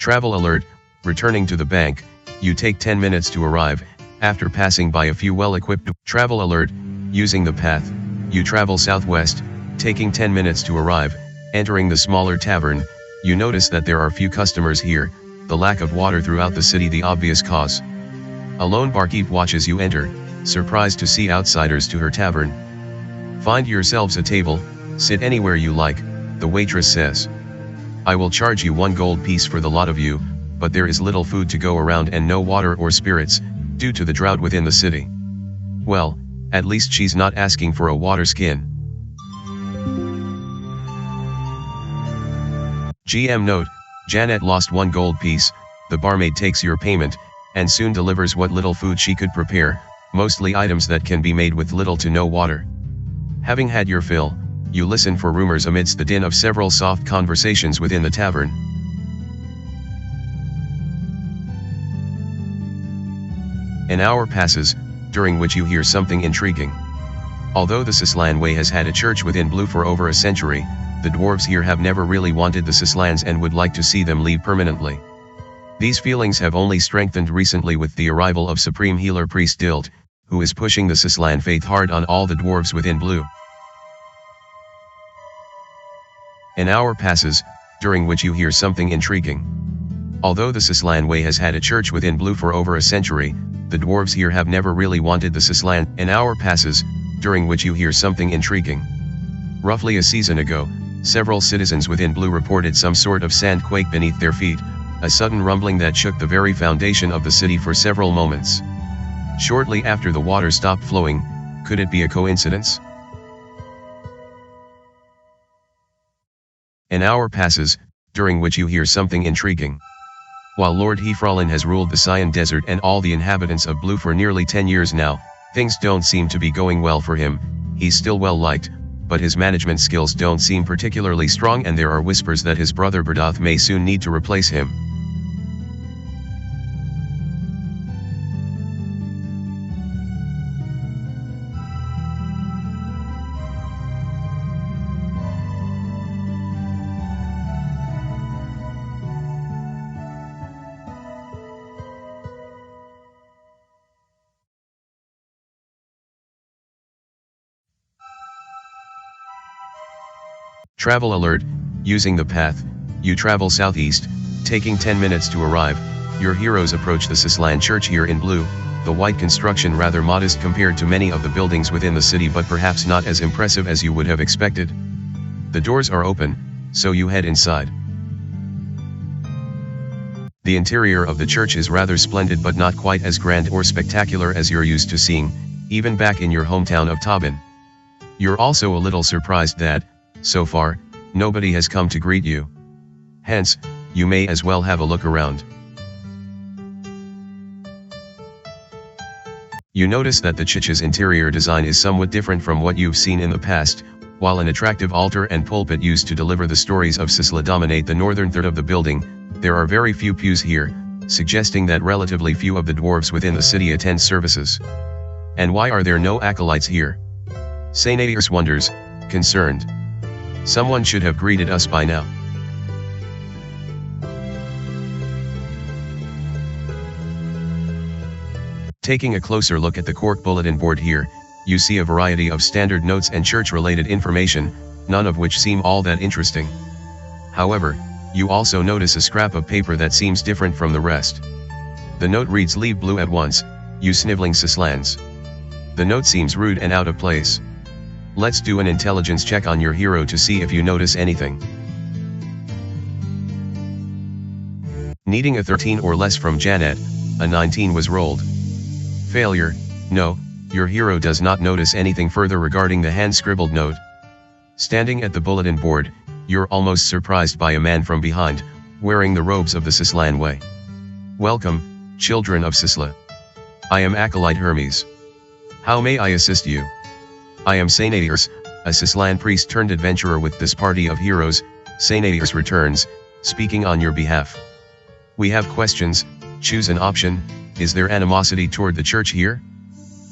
Travel alert, returning to the bank, you take 10 minutes to arrive, after passing by a few well-equipped. Travel alert, using the path, you travel southwest, taking 10 minutes to arrive, entering the smaller tavern, you notice that there are few customers here, the lack of water throughout the city the obvious cause. A lone barkeep watches you enter, surprised to see outsiders to her tavern. Find yourselves a table, sit anywhere you like, the waitress says. I will charge you 1 gold piece for the lot of you, but there is little food to go around and no water or spirits, due to the drought within the city. Well, at least she's not asking for a water skin. GM note, Janet lost 1 gold piece, the barmaid takes your payment, and soon delivers what little food she could prepare, mostly items that can be made with little to no water. Having had your fill, you listen for rumors amidst the din of several soft conversations within the tavern. An hour passes, during which you hear something intriguing. Although the Sislan Way has had a church within Blue for over a century, the dwarves here have never really wanted the Sislans and would like to see them leave permanently. These feelings have only strengthened recently with the arrival of Supreme Healer Priest Dilt, who is pushing the Sislan faith hard on all the dwarves within Blue. An hour passes, during which you hear something intriguing. Although the Sislan Way has had a church within Blue for over a century, the dwarves here have never really wanted the Sislan. An hour passes, during which you hear something intriguing. Roughly a season ago, several citizens within Blue reported some sort of sand quake beneath their feet, a sudden rumbling that shook the very foundation of the city for several moments. Shortly after the water stopped flowing, could it be a coincidence? An hour passes, during which you hear something intriguing. While Lord Hefralin has ruled the Cyan Desert and all the inhabitants of Blue for nearly 10 years now, things don't seem to be going well for him. He's still well liked, but his management skills don't seem particularly strong, and there are whispers that his brother Berdoth may soon need to replace him. Travel alert, using the path, you travel southeast, taking 10 minutes to arrive. Your heroes approach the Sislan Church here in Blue, the white construction rather modest compared to many of the buildings within the city, but perhaps not as impressive as you would have expected. The doors are open, so you head inside. The interior of the church is rather splendid, but not quite as grand or spectacular as you're used to seeing, even back in your hometown of Tobin. You're also a little surprised that, so far, nobody has come to greet you. Hence, you may as well have a look around. You notice that the church's interior design is somewhat different from what you've seen in the past. While an attractive altar and pulpit used to deliver the stories of Sisla dominate the northern third of the building, there are very few pews here, suggesting that relatively few of the dwarves within the city attend services. And why are there no acolytes here? Sainadius wonders, concerned. Someone should have greeted us by now. Taking a closer look at the cork bulletin board here, you see a variety of standard notes and church-related information, none of which seem all that interesting. However, you also notice a scrap of paper that seems different from the rest. The note reads, "Leave Blue at once, you sniveling Sislans." The note seems rude and out of place. Let's do an intelligence check on your hero to see if you notice anything. Needing a 13 or less from Janet, a 19 was rolled. Failure, no, your hero does not notice anything further regarding the hand-scribbled note. Standing at the bulletin board, you're almost surprised by a man from behind, wearing the robes of the Sislan Way. "Welcome, children of Sisla. I am Acolyte Hermes. How may I assist you?" "I am Sainadius, a Sislan priest turned adventurer with this party of heroes," Sainadius returns, speaking on your behalf. "We have questions, choose an option. Is there animosity toward the church here?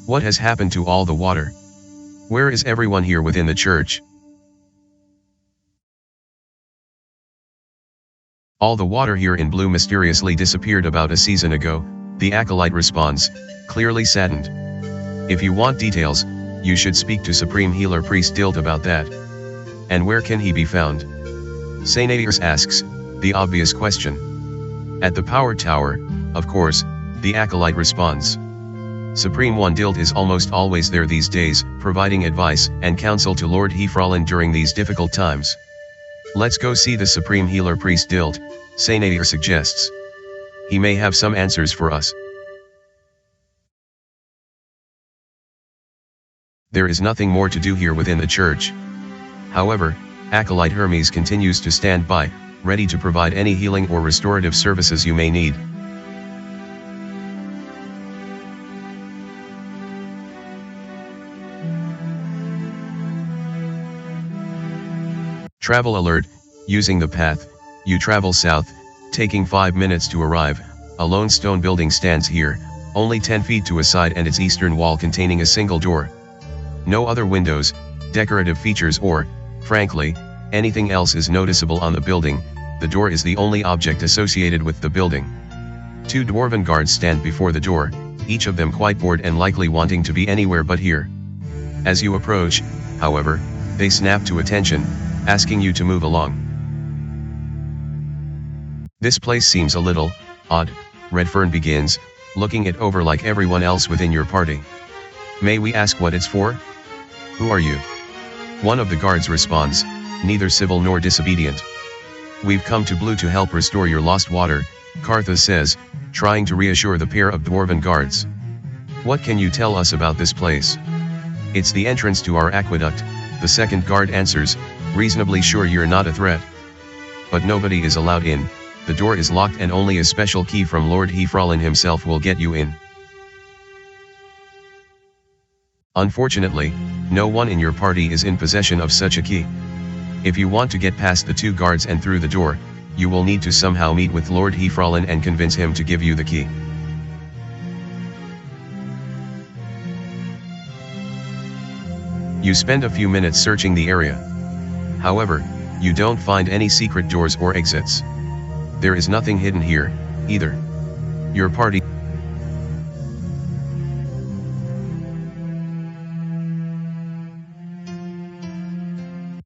What has happened to all the water? Where is everyone here within the church?" All the water here in blue mysteriously disappeared about a season ago, the acolyte responds, clearly saddened. If you want details, you should speak to Supreme Healer Priest Dilt about that. And where can he be found? Sainairs asks, the obvious question. At the power tower, of course, the acolyte responds. Supreme One Dilt is almost always there these days, providing advice and counsel to Lord Hefralin during these difficult times. Let's go see the Supreme Healer Priest Dilt, Sainair suggests. He may have some answers for us. There is nothing more to do here within the church. However, Acolyte Hermes continues to stand by, ready to provide any healing or restorative services you may need. Travel alert, using the path, you travel south, taking 5 minutes to arrive. A lone stone building stands here, only 10 feet to a side and its eastern wall containing a single door. No other windows, decorative features or, frankly, anything else is noticeable on the building. The door is the only object associated with the building. 2 dwarven guards stand before the door, each of them quite bored and likely wanting to be anywhere but here. As you approach, however, they snap to attention, asking you to move along. This place seems a little odd, Redfern begins, looking it over like everyone else within your party. May we ask what it's for? Who are you? One of the guards responds, neither civil nor disobedient. We've come to Blue to help restore your lost water, Cartha says, trying to reassure the pair of dwarven guards. What can you tell us about this place? It's the entrance to our aqueduct, the second guard answers, reasonably sure you're not a threat. But nobody is allowed in, the door is locked and only a special key from Lord Hefralin himself will get you in. Unfortunately, no one in your party is in possession of such a key. If you want to get past the 2 guards and through the door, you will need to somehow meet with Lord Hefralin and convince him to give you the key. You spend a few minutes searching the area. However, you don't find any secret doors or exits. There is nothing hidden here, either. Your party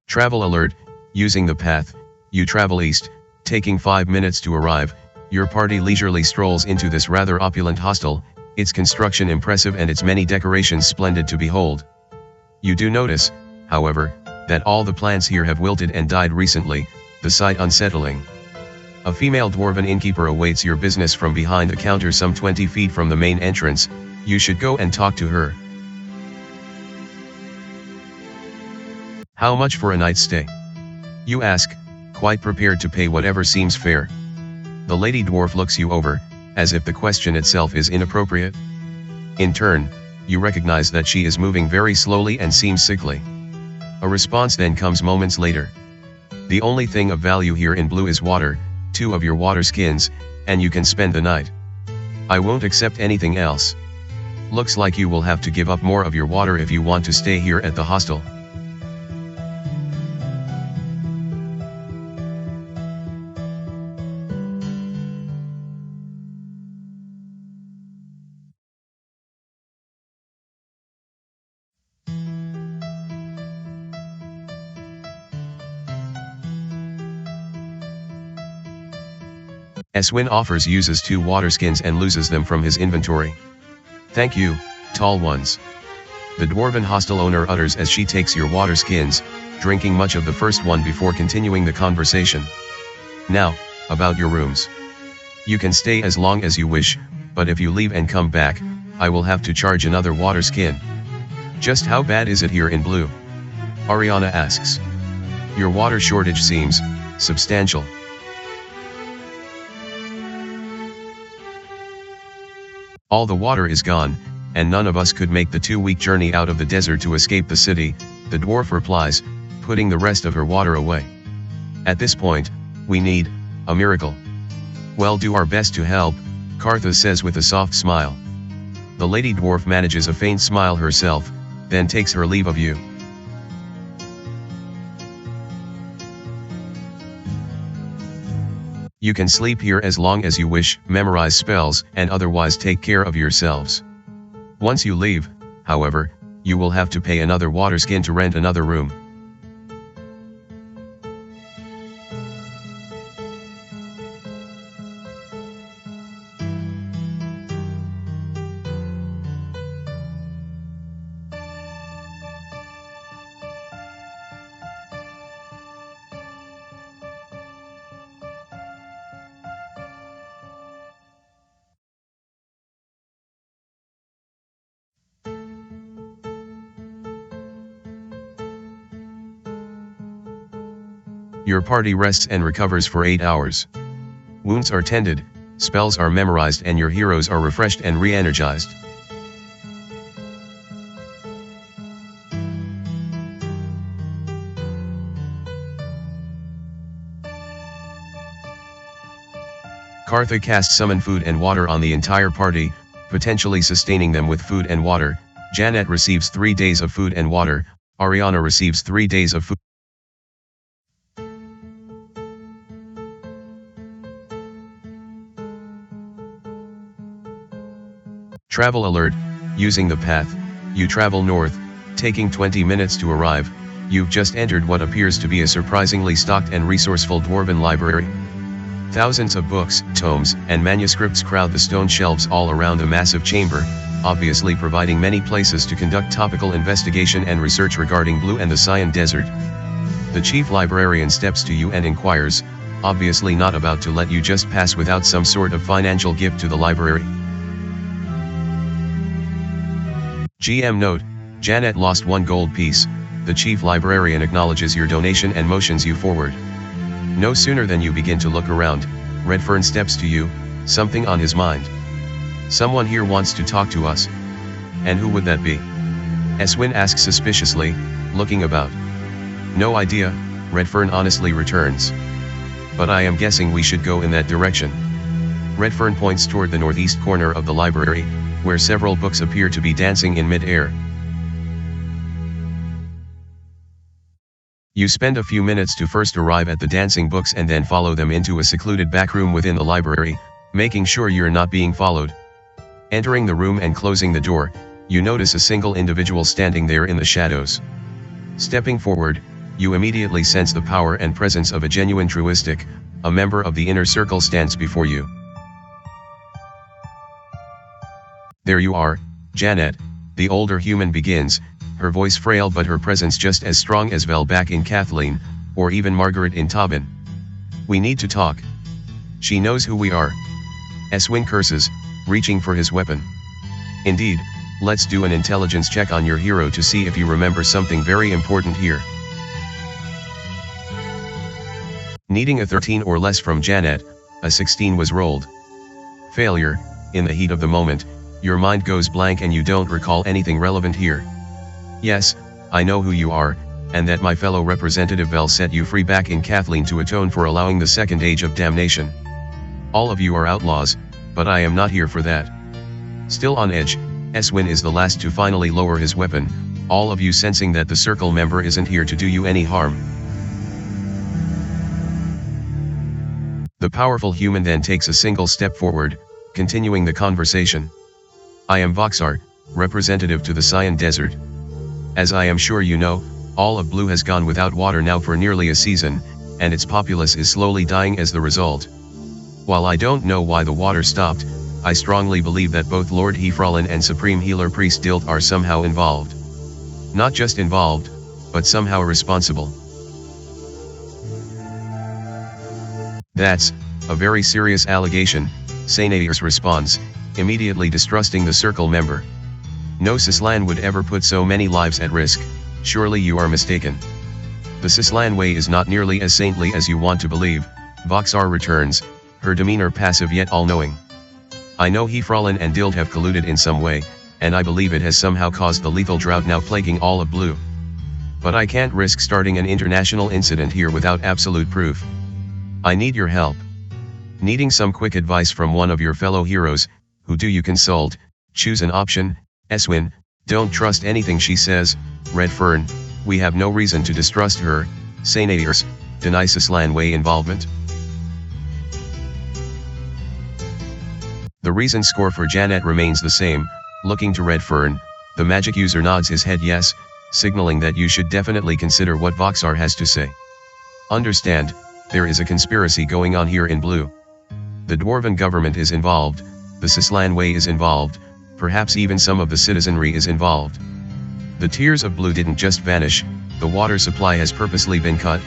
Travel alert, using the path, you travel east, taking 5 minutes to arrive. Your party leisurely strolls into this rather opulent hostel, its construction impressive and its many decorations splendid to behold. You do notice, however, that all the plants here have wilted and died recently, the sight unsettling. A female dwarven innkeeper awaits your business from behind a counter some 20 feet from the main entrance. You should go and talk to her. How much for a night's stay? You ask, quite prepared to pay whatever seems fair. The lady dwarf looks you over, as if the question itself is inappropriate. In turn, you recognize that she is moving very slowly and seems sickly. A response then comes moments later. The only thing of value here in Blue is water, 2 of your water skins, and you can spend the night. I won't accept anything else. Looks like you will have to give up more of your water if you want to stay here at the hostel. Eswin offers uses 2 water skins and loses them from his inventory. Thank you, tall ones. The dwarven hostel owner utters as she takes your water skins, drinking much of the first one before continuing the conversation. Now, about your rooms. You can stay as long as you wish, but if you leave and come back, I will have to charge another water skin. Just how bad is it here in Blue? Ariana asks. Your water shortage seems substantial. All the water is gone, and none of us could make the 2-week journey out of the desert to escape the city, the dwarf replies, putting the rest of her water away. At this point, we need a miracle. We'll do our best to help, Cartha says with a soft smile. The lady dwarf manages a faint smile herself, then takes her leave of you. You can sleep here as long as you wish, memorize spells, and otherwise take care of yourselves. Once you leave, however, you will have to pay another water skin to rent another room. Your party rests and recovers for 8 hours. Wounds are tended, spells are memorized, and your heroes are refreshed and re-energized. Kartha casts summon food and water on the entire party, potentially sustaining them with food and water. Janet receives 3 days of food and water. Ariana receives 3 days of food. Travel alert. Using the path, you travel north, taking 20 minutes to arrive. You've just entered what appears to be a surprisingly stocked and resourceful dwarven library. Thousands of books, tomes, and manuscripts crowd the stone shelves all around a massive chamber, obviously providing many places to conduct topical investigation and research regarding Blue and the Cyan Desert. The chief librarian steps to you and inquires, obviously not about to let you just pass without some sort of financial gift to the library. GM note: Janet lost 1 gold piece. The chief librarian acknowledges your donation and motions you forward. No sooner than you begin to look around, Redfern steps to you, something on his mind. Someone here wants to talk to us. And who would that be? Eswin asks suspiciously, looking about. No idea, Redfern honestly returns. But I am guessing we should go in that direction. Redfern points toward the northeast corner of the library, where several books appear to be dancing in mid-air. You spend a few minutes to first arrive at the dancing books and then follow them into a secluded back room within the library, making sure you're not being followed. Entering the room and closing the door, you notice a single individual standing there in the shadows. Stepping forward, you immediately sense the power and presence of a genuine truistic. A member of the inner circle stands before you. There you are, Janet, the older human begins, her voice frail but her presence just as strong as Vel back in Kathleen, or even Margaret in Tobin. We need to talk. She knows who we are. Eswin curses, reaching for his weapon. Indeed, let's do an intelligence check on your hero to see if you remember something very important here. Needing a 13 or less from Janet, a 16 was rolled. Failure. In the heat of the moment, your mind goes blank and you don't recall anything relevant here. Yes, I know who you are, and that my fellow representative Vel set you free back in Kathleen to atone for allowing the second age of damnation. All of you are outlaws, but I am not here for that. Still on edge, Eswin is the last to finally lower his weapon, all of you sensing that the circle member isn't here to do you any harm. The powerful human then takes a single step forward, continuing the conversation. I am Voxar, representative to the Cyan Desert. As I am sure you know, all of Blue has gone without water now for nearly a season, and its populace is slowly dying as the result. While I don't know why the water stopped, I strongly believe that both Lord Hefralin and Supreme Healer Priest Dilt are somehow involved. Not just involved, but somehow responsible. That's a very serious allegation, Sainairs responds, immediately distrusting the circle member. No Sislan would ever put so many lives at risk. Surely you are mistaken. The Sislan way is not nearly as saintly as you want to believe, Voxar returns, her demeanor passive yet all-knowing. I know Hefralin and Dild have colluded in some way, and I believe it has somehow caused the lethal drought now plaguing all of Blue. But I can't risk starting an international incident here without absolute proof. I need your help. Needing some quick advice from one of your fellow heroes, who do you consult? Choose an option. Eswin, don't trust anything she says. Redfern, we have no reason to distrust her. Sainairs, deny Sislan way involvement. The reason score for Janet remains the same. Looking to Redfern, the magic user nods his head yes, signaling that you should definitely consider what Voxar has to say. Understand, there is a conspiracy going on here in blue. The dwarven government is involved, the Sislan way is involved, perhaps even some of the citizenry is involved. The tears of blue didn't just vanish, the water supply has purposely been cut.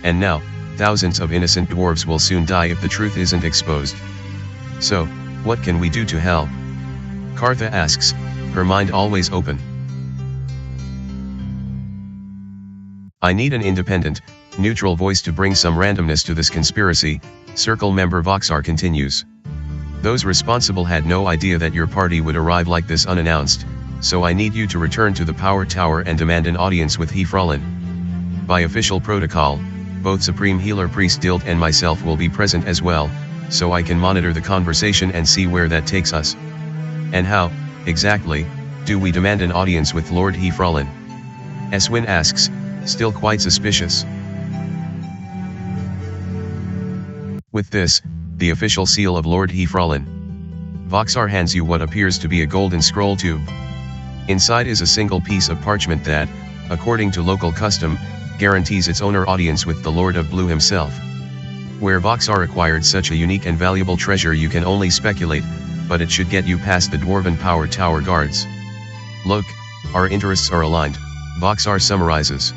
And now, thousands of innocent dwarves will soon die if the truth isn't exposed. So, what can we do to help? Kartha asks, her mind always open. I need an independent, neutral voice to bring some randomness to this conspiracy, Circle member Voxar continues. Those responsible had no idea that your party would arrive like this unannounced, so I need you to return to the Power Tower and demand an audience with Hefralin. By official protocol, both Supreme Healer Priest Dilt and myself will be present as well, so I can monitor the conversation and see where that takes us. And how, exactly, do we demand an audience with Lord Hefralin? Eswin asks, still quite suspicious. With this, the official seal of Lord Hefralin. Voxar hands you what appears to be a golden scroll tube. Inside is a single piece of parchment that, according to local custom, guarantees its owner audience with the Lord of Blue himself. Where Voxar acquired such a unique and valuable treasure you can only speculate, but it should get you past the Dwarven Power Tower guards. Look, our interests are aligned, Voxar summarizes.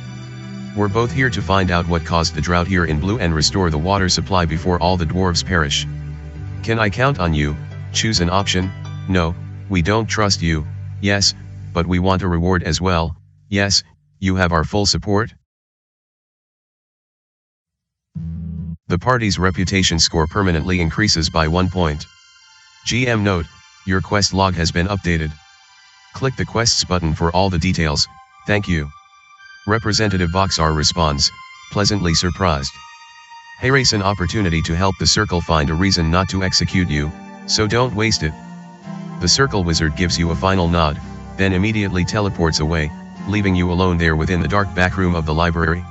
We're both here to find out what caused the drought here in blue and restore the water supply before all the dwarves perish. Can I count on you? Choose an option. No, we don't trust you. Yes, but we want a reward as well. Yes, you have our full support. The party's reputation score permanently increases by 1 point. GM note, your quest log has been updated. Click the quests button for all the details, thank you. Representative Voxar responds, pleasantly surprised. Here's an opportunity to help the Circle find a reason not to execute you, so don't waste it. The Circle wizard gives you a final nod, then immediately teleports away, leaving you alone there within the dark backroom of the library.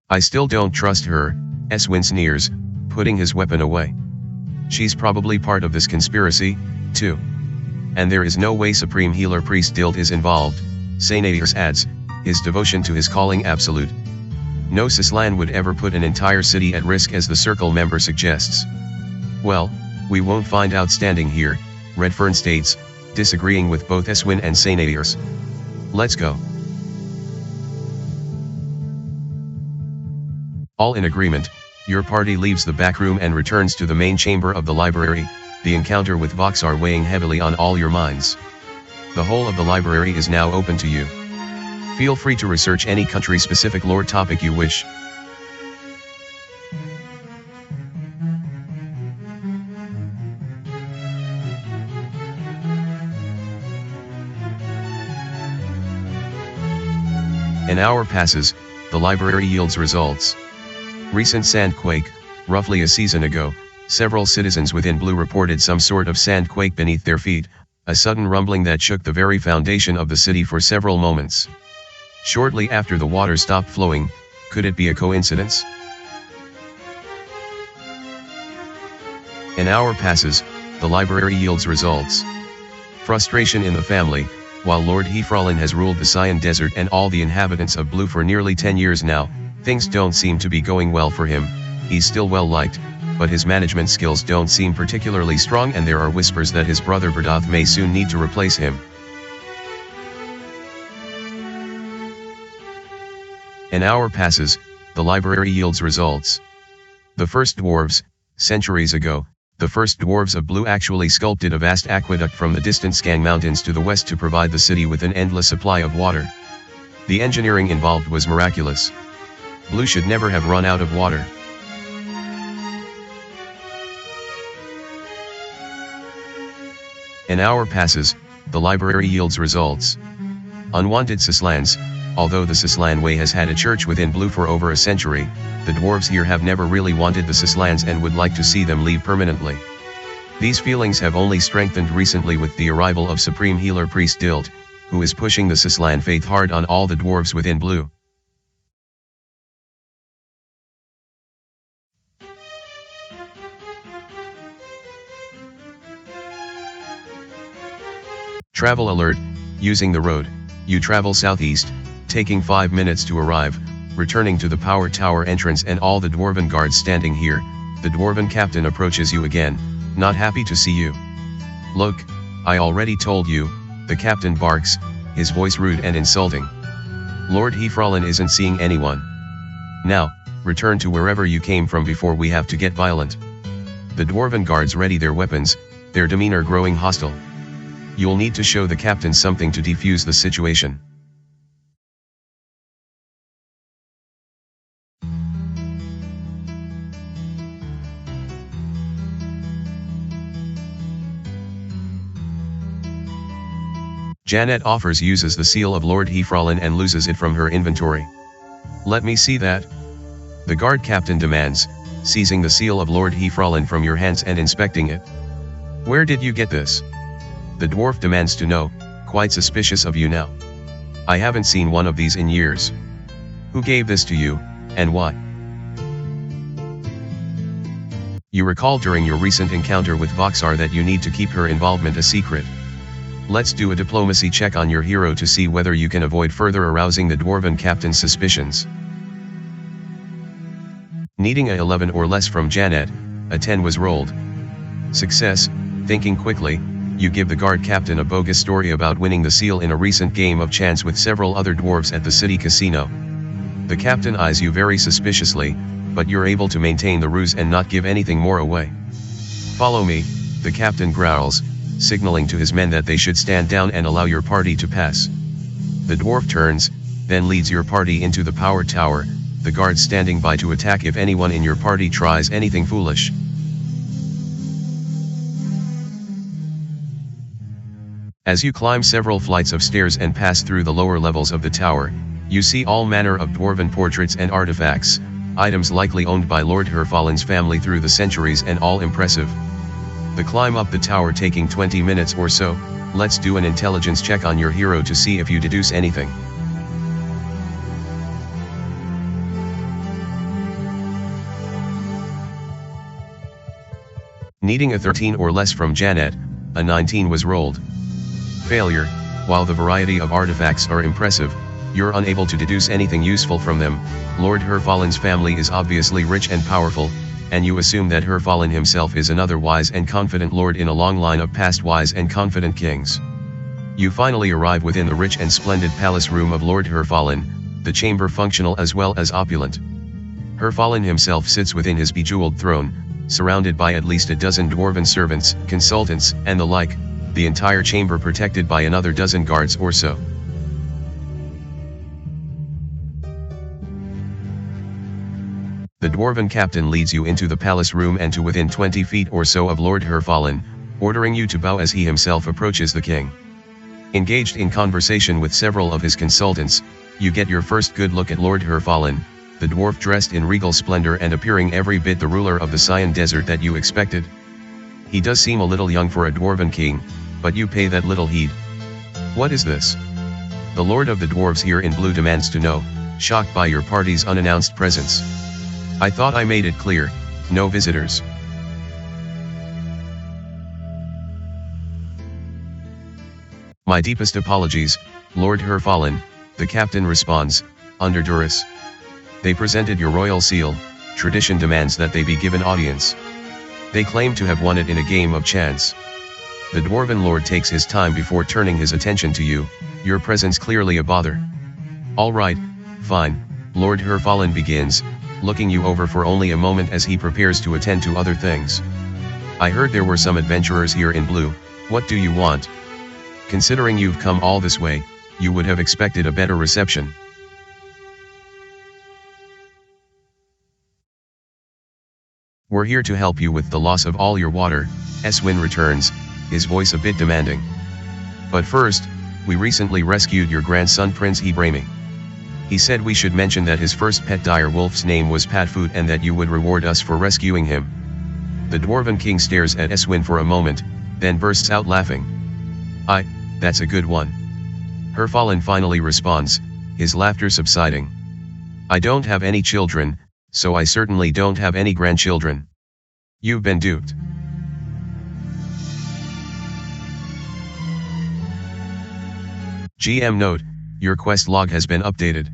I still don't trust her, Eswin sneers, putting his weapon away. She's probably part of this conspiracy, too. And there is no way Supreme Healer Priest Dilt is involved, Sainadius adds, his devotion to his calling absolute. No Sislan would ever put an entire city at risk as the Circle member suggests. Well, we won't find out standing here, Redfern states, disagreeing with both Eswin and Sainadius. Let's go. All in agreement, your party leaves the back room and returns to the main chamber of the library, the encounter with Voxar weighing heavily on all your minds. The whole of the library is now open to you. Feel free to research any country-specific lore topic you wish. An hour passes, the library yields results. Recent sandquake, roughly a season ago, several citizens within blue reported some sort of sandquake beneath their feet, a sudden rumbling that shook the very foundation of the city for several moments. Shortly after the water stopped flowing, could it be a coincidence? An hour passes, the library yields results. Frustration in the family. While Lord Hefralin has ruled the Cyan Desert and all the inhabitants of Blue for nearly 10 years now, things don't seem to be going well for him. He's still well liked, but his management skills don't seem particularly strong, and there are whispers that his brother Berdoth may soon need to replace him. An hour passes, the library yields results. The first dwarves, centuries ago, the first dwarves of Blue actually sculpted a vast aqueduct from the distant Skang Mountains to the west to provide the city with an endless supply of water. The engineering involved was miraculous. Blue should never have run out of water. An hour passes, the library yields results. Unwanted Sislans. Although the Sislan Way has had a church within Blue for over a century, the dwarves here have never really wanted the Sislans and would like to see them leave permanently. These feelings have only strengthened recently with the arrival of Supreme Healer Priest Dilt, who is pushing the Sislan faith hard on all the dwarves within Blue. Travel alert, using the road, you travel southeast, taking 5 minutes to arrive, returning to the power tower entrance and all the dwarven guards standing here. The dwarven captain approaches you again, not happy to see you. Look, I already told you, the captain barks, his voice rude and insulting. Lord Hefrallen isn't seeing anyone. Now, return to wherever you came from before we have to get violent. The dwarven guards ready their weapons, their demeanor growing hostile. You'll need to show the captain something to defuse the situation. Janet uses the seal of Lord Hefrallen and loses it from her inventory. Let me see that. The guard captain demands, seizing the seal of Lord Hefrallen from your hands and inspecting it. Where did you get this? The dwarf demands to know, quite suspicious of you now. I haven't seen one of these in years. Who gave this to you, and why? You recall during your recent encounter with Voxar that you need to keep her involvement a secret. Let's do a diplomacy check on your hero to see whether you can avoid further arousing the dwarven captain's suspicions. Needing a 11 or less from Janet, a 10 was rolled. Success. Thinking quickly, you give the guard captain a bogus story about winning the seal in a recent game of chance with several other dwarves at the city casino. The captain eyes you very suspiciously, but you're able to maintain the ruse and not give anything more away. Follow me, the captain growls, signaling to his men that they should stand down and allow your party to pass. The dwarf turns, then leads your party into the power tower, the guards standing by to attack if anyone in your party tries anything foolish. As you climb several flights of stairs and pass through the lower levels of the tower, you see all manner of dwarven portraits and artifacts, items likely owned by Lord Hefrallen's family through the centuries and all impressive. The climb up the tower taking 20 minutes or so. Let's do an intelligence check on your hero to see if you deduce anything. Needing a 13 or less from Janet, a 19 was rolled. Failure. While the variety of artifacts are impressive, you're unable to deduce anything useful from them. Lord Hefrallen's family is obviously rich and powerful, and you assume that Hefrallen himself is another wise and confident lord in a long line of past wise and confident kings. You finally arrive within the rich and splendid palace room of Lord Hefrallen, the chamber functional as well as opulent. Hefrallen himself sits within his bejeweled throne, surrounded by at least a dozen dwarven servants, consultants, and the like, the entire chamber protected by another dozen guards or so. The dwarven captain leads you into the palace room and to within 20 feet or so of Lord Hefrallen, ordering you to bow as he himself approaches the king. Engaged in conversation with several of his consultants, you get your first good look at Lord Hefrallen, the dwarf dressed in regal splendor and appearing every bit the ruler of the Cyan Desert that you expected. He does seem a little young for a dwarven king, but you pay that little heed. What is this? The lord of the dwarves here in blue demands to know, shocked by your party's unannounced presence. I thought I made it clear, no visitors. My deepest apologies, Lord Hefrallen, the captain responds, under duress. They presented your royal seal, tradition demands that they be given audience. They claim to have won it in a game of chance. The dwarven lord takes his time before turning his attention to you, your presence clearly a bother. All right, fine, Lord Hefrallen begins, looking you over for only a moment as he prepares to attend to other things. I heard there were some adventurers here in blue. What do you want? Considering you've come all this way, you would have expected a better reception. We're here to help you with the loss of all your water, Eswin returns, his voice a bit demanding. But first, we recently rescued your grandson Prince Hebrami. He said we should mention that his first pet dire wolf's name was Patfoot and that you would reward us for rescuing him. The dwarven king stares at Eswin for a moment, then bursts out laughing. That's a good one. Hefrallen finally responds, his laughter subsiding. I don't have any children, so I certainly don't have any grandchildren. You've been duped. GM note, your quest log has been updated.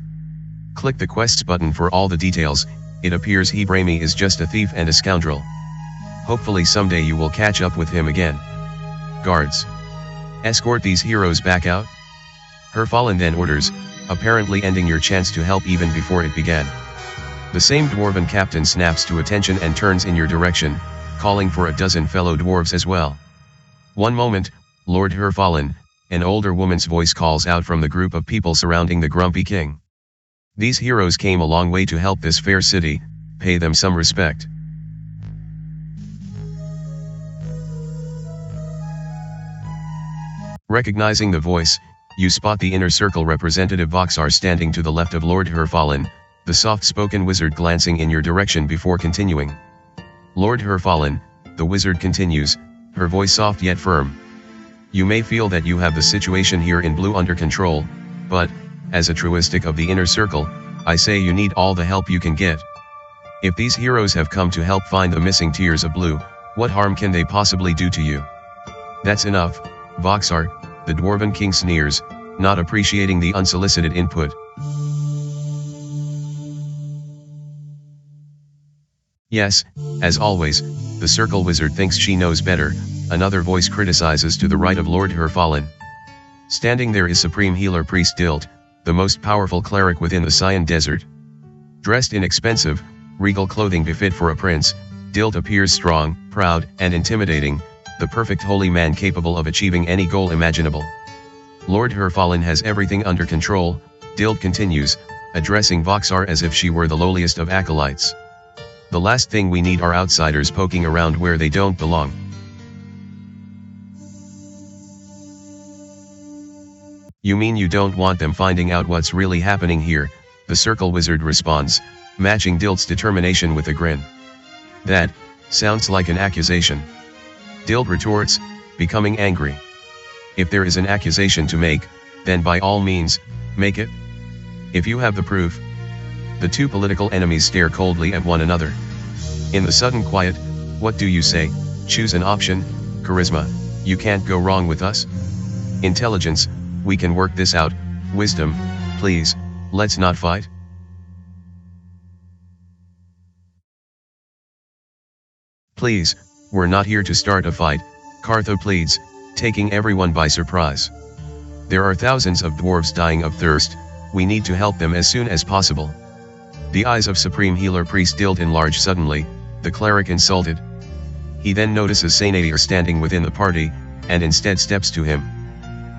Click the quests button for all the details. It appears Hebrami is just a thief and a scoundrel. Hopefully someday you will catch up with him again. Guards. Escort these heroes back out. Herfallen then orders, apparently ending your chance to help even before it began. The same dwarven captain snaps to attention and turns in your direction, calling for a dozen fellow dwarves as well. One moment, Lord Herfallen, an older woman's voice calls out from the group of people surrounding the grumpy king. These heroes came a long way to help this fair city, pay them some respect. Recognizing the voice, you spot the inner circle representative Voxar standing to the left of Lord Herfallen, the soft-spoken wizard glancing in your direction before continuing. Lord Herfallen, the wizard continues, her voice soft yet firm. You may feel that you have the situation here in blue under control, but, as a truistic of the inner circle, I say you need all the help you can get. If these heroes have come to help find the missing tiers of blue, what harm can they possibly do to you? That's enough, Voxar, the dwarven king sneers, not appreciating the unsolicited input. Yes, as always, the circle wizard thinks she knows better, another voice criticizes to the right of Lord Herfallen. Standing there is Supreme Healer Priest Dilt, the most powerful cleric within the Cyan Desert. Dressed in expensive, regal clothing befit for a prince, Dilt appears strong, proud, and intimidating, the perfect holy man capable of achieving any goal imaginable. Lord Herfallen has everything under control, Dilt continues, addressing Voxar as if she were the lowliest of acolytes. The last thing we need are outsiders poking around where they don't belong. You mean you don't want them finding out what's really happening here, the circle wizard responds, matching Dilt's determination with a grin. That sounds like an accusation. Dilt retorts, becoming angry. If there is an accusation to make, then by all means, make it. If you have the proof. The two political enemies stare coldly at one another. In the sudden quiet, what do you say? Choose an option. Charisma, you can't go wrong with us. Intelligence, we can work this out. Wisdom, please, let's not fight. Please, we're not here to start a fight, Cartho pleads, taking everyone by surprise. There are thousands of dwarves dying of thirst, we need to help them as soon as possible. The eyes of Supreme Healer Priest Dilt enlarge suddenly, the cleric insulted. He then notices Sainadir standing within the party, and instead steps to him.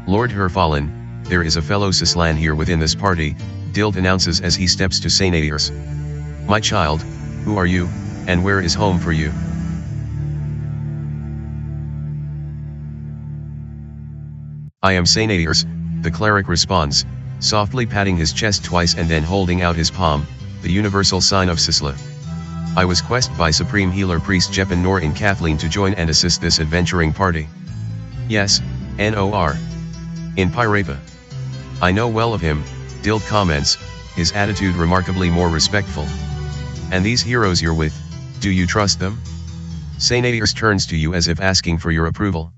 Lord Herfallen, there is a fellow Sislan here within this party, Dilt announces as he steps to Sainadirs. My child, who are you, and where is home for you? I am Sainadirs, the cleric responds, softly patting his chest twice and then holding out his palm, the universal sign of Sisla. I was quested by Supreme Healer Priest Jepan Nor in Kathleen to join and assist this adventuring party. Yes, Nor. In Pirapa. I know well of him, Dilt comments, his attitude remarkably more respectful. And these heroes you're with, do you trust them? Sainadirs turns to you as if asking for your approval.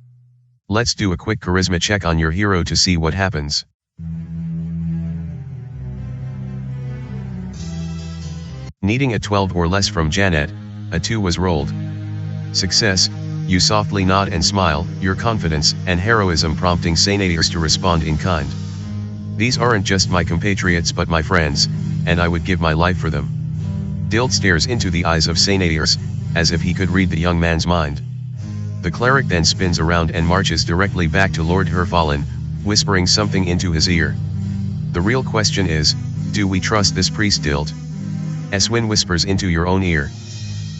Let's do a quick charisma check on your hero to see what happens. Needing a 12 or less from Janet, a 2 was rolled. Success, you softly nod and smile, your confidence and heroism prompting Sainadirs to respond in kind. These aren't just my compatriots but my friends, and I would give my life for them. Dilt stares into the eyes of Sainadirs, as if he could read the young man's mind. The cleric then spins around and marches directly back to Lord Herfallen, whispering something into his ear. The real question is, do we trust this priest Dilt? Eswin whispers into your own ear.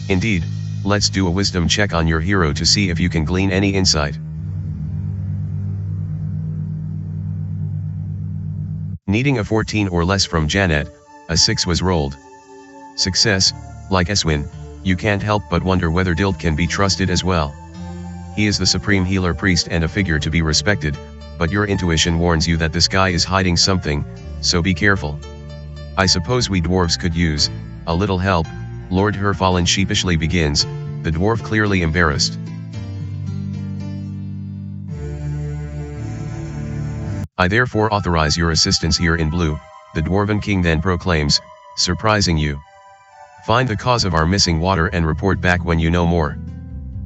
Indeed, let's do a wisdom check on your hero to see if you can glean any insight. Needing a 14 or less from Janet, a 6 was rolled. Success, like Eswin, you can't help but wonder whether Dilt can be trusted as well. He is the Supreme Healer Priest and a figure to be respected, but your intuition warns you that this guy is hiding something, so be careful. I suppose we dwarves could use a little help, Lord Herfallen sheepishly begins, the dwarf clearly embarrassed. I therefore authorize your assistance here in blue, the Dwarven King then proclaims, surprising you. Find the cause of our missing water and report back when you know more.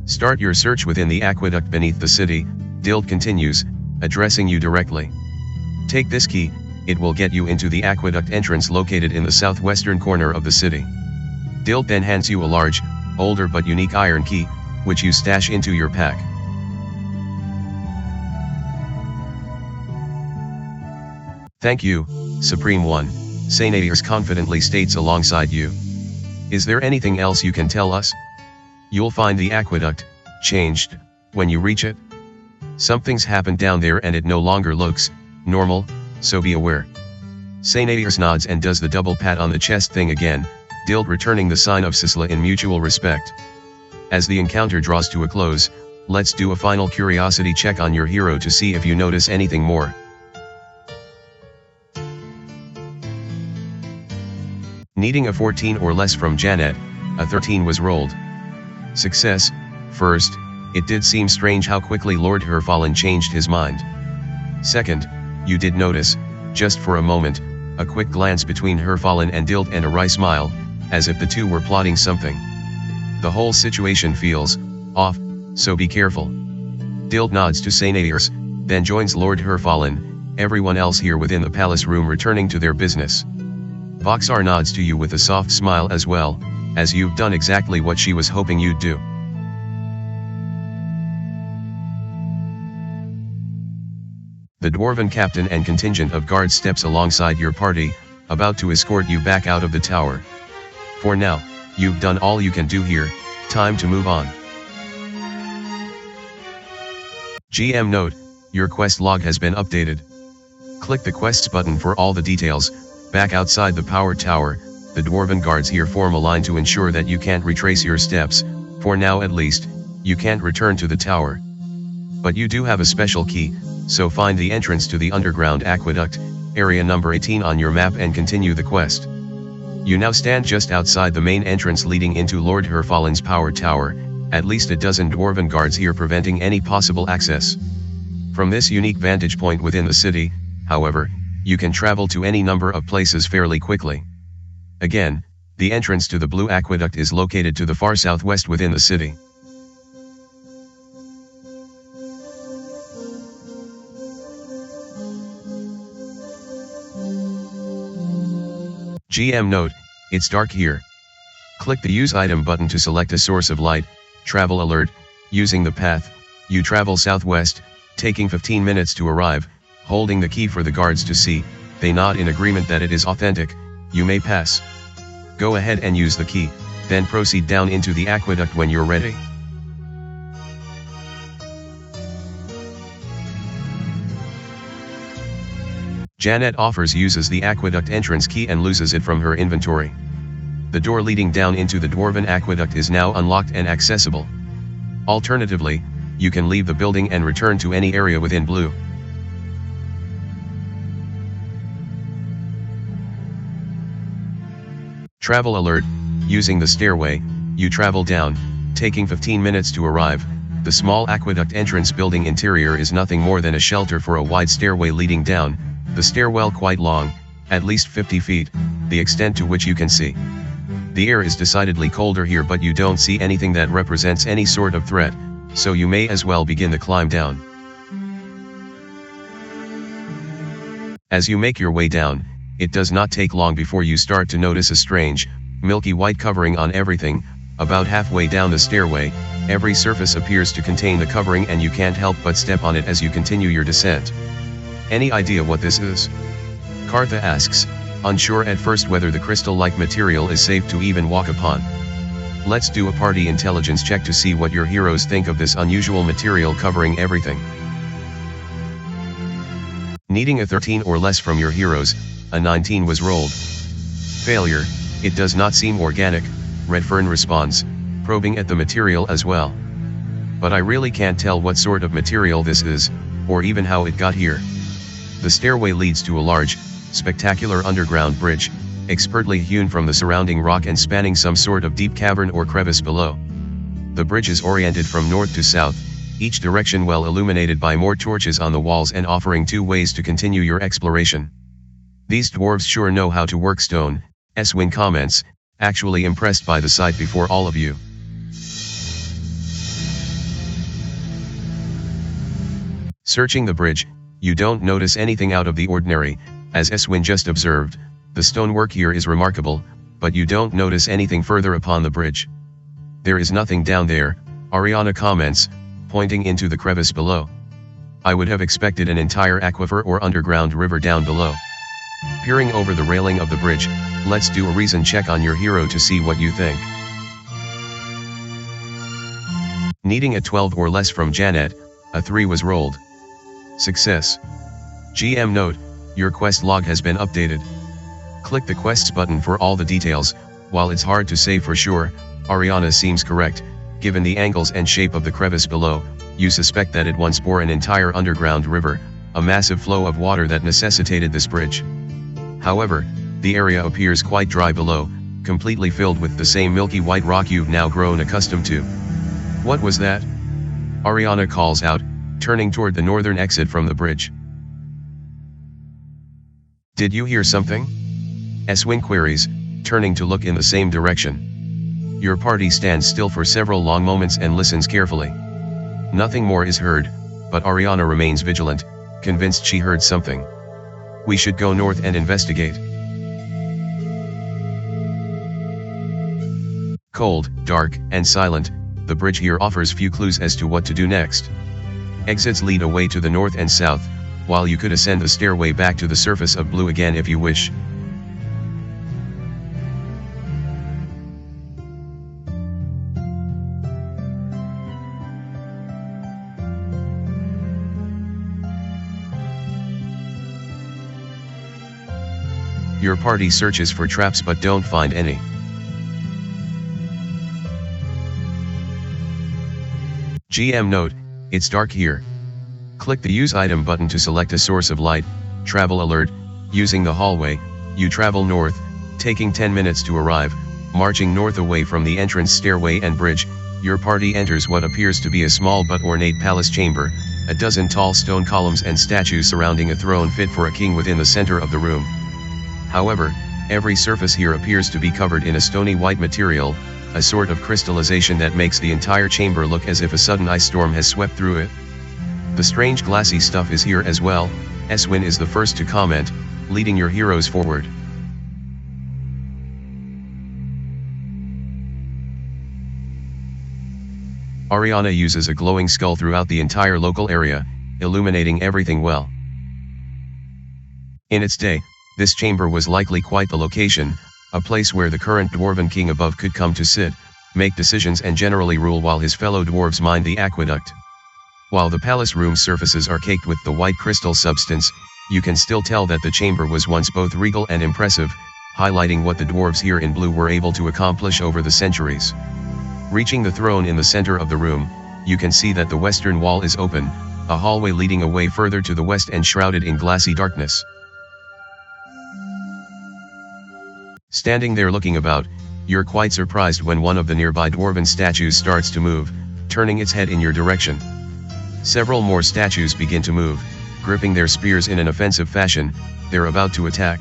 Start your search within the aqueduct beneath the city, Dild continues, addressing you directly. Take this key, it will get you into the aqueduct entrance located in the southwestern corner of the city. Dild then hands you a large, older but unique iron key, which you stash into your pack. Thank you, Supreme One, Sainadius confidently states alongside you. Is there anything else you can tell us? You'll find the aqueduct changed when you reach it. Something's happened down there and it no longer looks normal, so be aware. Sainadius nods and does the double pat on the chest thing again, Dild returning the sign of Sisla in mutual respect. As the encounter draws to a close, let's do a final curiosity check on your hero to see if you notice anything more. Needing a 14 or less from Janet, a 13 was rolled. Success. First, it did seem strange how quickly Lord Herfallen changed his mind. Second, you did notice, just for a moment, a quick glance between Herfallen and Dild and a wry smile, as if the two were plotting something. The whole situation feels off, so be careful. Dild nods to Sainadius, then joins Lord Herfallen, everyone else here within the palace room returning to their business. Voxar nods to you with a soft smile as well, as you've done exactly what she was hoping you'd do. The Dwarven captain and contingent of guards steps alongside your party, about to escort you back out of the tower. For now, you've done all you can do here, time to move on. GM note, your quest log has been updated. Click the quests button for all the details. Back outside the power tower, the Dwarven guards here form a line to ensure that you can't retrace your steps, for now at least, you can't return to the tower. But you do have a special key, so find the entrance to the underground aqueduct, area number 18 on your map and continue the quest. You now stand just outside the main entrance leading into Lord Herfallen's power tower, at least a dozen Dwarven guards here preventing any possible access. From this unique vantage point within the city, however, you can travel to any number of places fairly quickly. Again, the entrance to the Blue Aqueduct is located to the far southwest within the city. GM note, it's dark here. Click the Use Item button to select a source of light, travel alert, using the path, you travel southwest, taking 15 minutes to arrive, holding the key for the guards to see, they nod in agreement that it is authentic, you may pass. Go ahead and use the key, then proceed down into the aqueduct when you're ready. Janet uses the aqueduct entrance key and loses it from her inventory. The door leading down into the Dwarven aqueduct is now unlocked and accessible. Alternatively, you can leave the building and return to any area within Blue. Travel alert, using the stairway, you travel down, taking 15 minutes to arrive. The small aqueduct entrance building interior is nothing more than a shelter for a wide stairway leading down, the stairwell quite long, at least 50 feet, the extent to which you can see. The air is decidedly colder here, but you don't see anything that represents any sort of threat, so you may as well begin the climb down. As you make your way down, it does not take long before you start to notice a strange, milky white covering on everything. About halfway down the stairway, every surface appears to contain the covering and you can't help but step on it as you continue your descent. Any idea what this is? Kartha asks, unsure at first whether the crystal-like material is safe to even walk upon. Let's do a party intelligence check to see what your heroes think of this unusual material covering everything. Needing a 13 or less from your heroes, a 19 was rolled. Failure, it does not seem organic, Redfern responds, probing at the material as well. But I really can't tell what sort of material this is, or even how it got here. The stairway leads to a large, spectacular underground bridge, expertly hewn from the surrounding rock and spanning some sort of deep cavern or crevice below. The bridge is oriented from north to south, each direction well illuminated by more torches on the walls and offering 2 ways to continue your exploration. These dwarves sure know how to work stone, Eswin comments, actually impressed by the sight before all of you. Searching the bridge, you don't notice anything out of the ordinary, as Eswin just observed. The stonework here is remarkable, but you don't notice anything further upon the bridge. There is nothing down there, Ariana comments, pointing into the crevice below. I would have expected an entire aquifer or underground river down below. Peering over the railing of the bridge, let's do a reason check on your hero to see what you think. Needing a 12 or less from Janet, a 3 was rolled. Success. GM note, your quest log has been updated. Click the quests button for all the details. While it's hard to say for sure, Ariana seems correct. Given the angles and shape of the crevice below, you suspect that it once bore an entire underground river, a massive flow of water that necessitated this bridge. However, the area appears quite dry below, completely filled with the same milky white rock you've now grown accustomed to. What was that? Ariana calls out, turning toward the northern exit from the bridge. Did you hear something? Eswin queries, turning to look in the same direction. Your party stands still for several long moments and listens carefully. Nothing more is heard, but Ariana remains vigilant, convinced she heard something. We should go north and investigate. Cold, dark, and silent, the bridge here offers few clues as to what to do next. Exits lead away to the north and south, while you could ascend the stairway back to the surface of blue again if you wish. Your party searches for traps but don't find any. GM note, it's dark here. Click the Use Item button to select a source of light. Travel alert, using the hallway, you travel north, taking 10 minutes to arrive. Marching north away from the entrance stairway and bridge, your party enters what appears to be a small but ornate palace chamber, a dozen tall stone columns and statues surrounding a throne fit for a king within the center of the room. However, every surface here appears to be covered in a stony white material, a sort of crystallization that makes the entire chamber look as if a sudden ice storm has swept through it. The strange glassy stuff is here as well. Eswin is the first to comment, leading your heroes forward. Ariana uses a glowing skull throughout the entire local area, illuminating everything well. In its day, this chamber was likely quite the location, a place where the current dwarven king above could come to sit, make decisions and generally rule while his fellow dwarves mined the aqueduct. While the palace room surfaces are caked with the white crystal substance, you can still tell that the chamber was once both regal and impressive, highlighting what the dwarves here in blue were able to accomplish over the centuries. Reaching the throne in the center of the room, you can see that the western wall is open, a hallway leading away further to the west and shrouded in glassy darkness. Standing there looking about, you're quite surprised when one of the nearby dwarven statues starts to move, turning its head in your direction. Several more statues begin to move, gripping their spears in an offensive fashion. They're about to attack.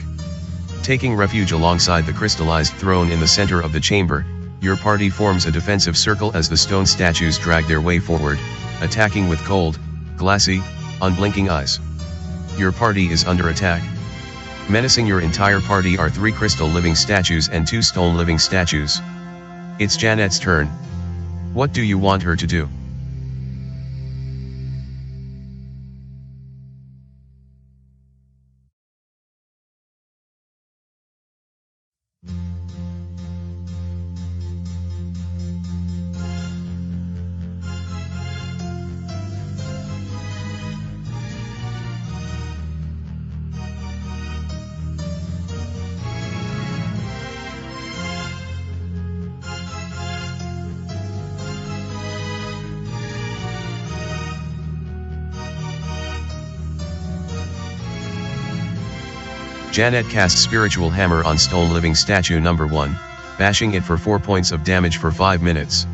Taking refuge alongside the crystallized throne in the center of the chamber, your party forms a defensive circle as the stone statues drag their way forward, attacking with cold, glassy, unblinking eyes. Your party is under attack. Menacing your entire party are 3 crystal living statues and 2 stone living statues. It's Janet's turn. What do you want her to do? Janet casts Spiritual Hammer on Stone Living Statue number 1, bashing it for 4 points of damage for 5 minutes.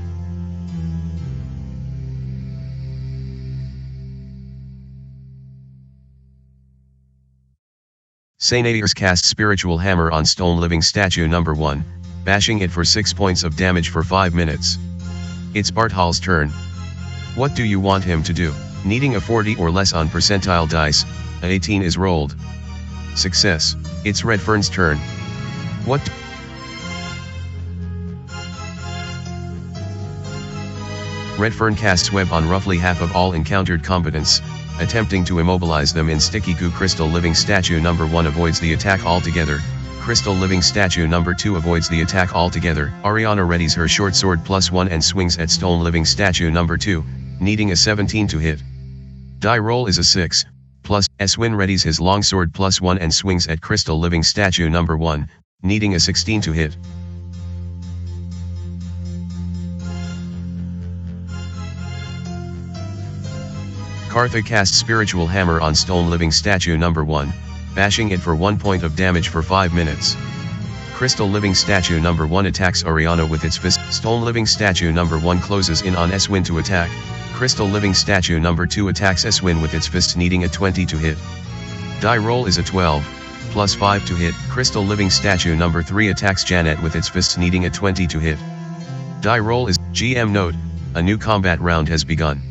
Sainators casts spiritual hammer on stone living statue number 1, bashing it for 6 points of damage for 5 minutes. It's Barthol's turn. What do you want him to do? Needing a 40 or less on percentile dice, a 18 is rolled. Success. It's Redfern's turn. What? Redfern casts web on roughly half of all encountered combatants, attempting to immobilize them in sticky goo. Crystal living statue number 1 avoids the attack altogether. Crystal living statue number 2 avoids the attack altogether. Ariana readies her short sword +1 and swings at stone living statue number 2, needing a 17 to hit. Die roll is a 6, plus Eswin readies his longsword +1 and swings at crystal living statue number 1, needing a 16 to hit. Kartha casts spiritual hammer on stone living statue number 1, bashing it for 1 point of damage for 5 minutes. Crystal living statue number 1 attacks Ariana with its fist. Stone living statue number 1 closes in on Eswin to attack. Crystal living statue number 2 attacks Eswin with its fist, needing a 20 to hit. Die roll is a 12, plus 5 to hit. Crystal living statue number 3 attacks Janet with its fist, needing a 20 to hit. Die roll is GM note, a new combat round has begun.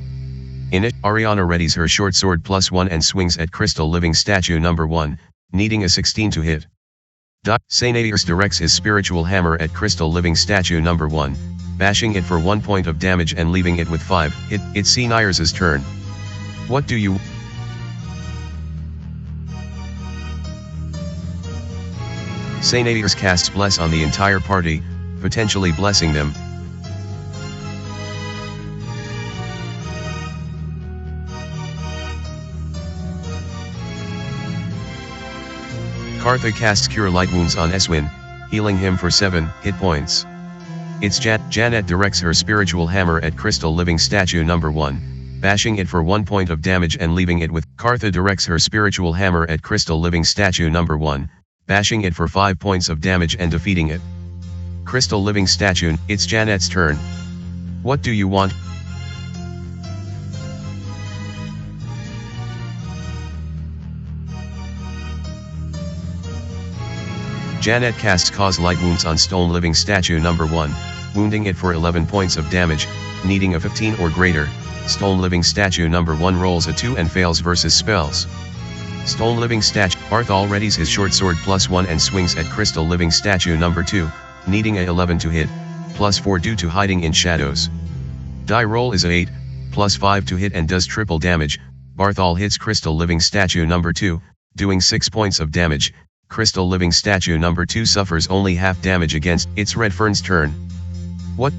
In it, Ariana readies her short sword +1 and swings at crystal living statue number 1, needing a 16 to hit. Sainators directs his spiritual hammer at crystal living statue number 1, bashing it for 1 point of damage and leaving it with 5 hit. It's Sainators' turn. What do you... Sainators casts bless on the entire party, potentially blessing them. Kartha casts Cure Light Wounds on Eswin, healing him for 7 hit points. It's Janet directs her spiritual hammer at crystal living statue number 1, bashing it for 1 point of damage and leaving it with... Kartha directs her spiritual hammer at crystal living statue number 1, bashing it for 5 points of damage and defeating it. Crystal living statue, it's Janet's turn. What do you want? Janet casts Cause Light Wounds on stone living statue number 1, wounding it for 11 points of damage, needing a 15 or greater. Stone living statue number 1 rolls a 2 and fails versus spells. Stone living statue, Barthol readies his short sword +1 and swings at crystal living statue number 2, needing a 11 to hit, +4 due to hiding in shadows. Die roll is a 8, +5 to hit and does triple damage. Barthol hits crystal living statue number 2, doing 6 points of damage. Crystal living statue number 2 suffers only half damage against... It's Redfern's turn. What?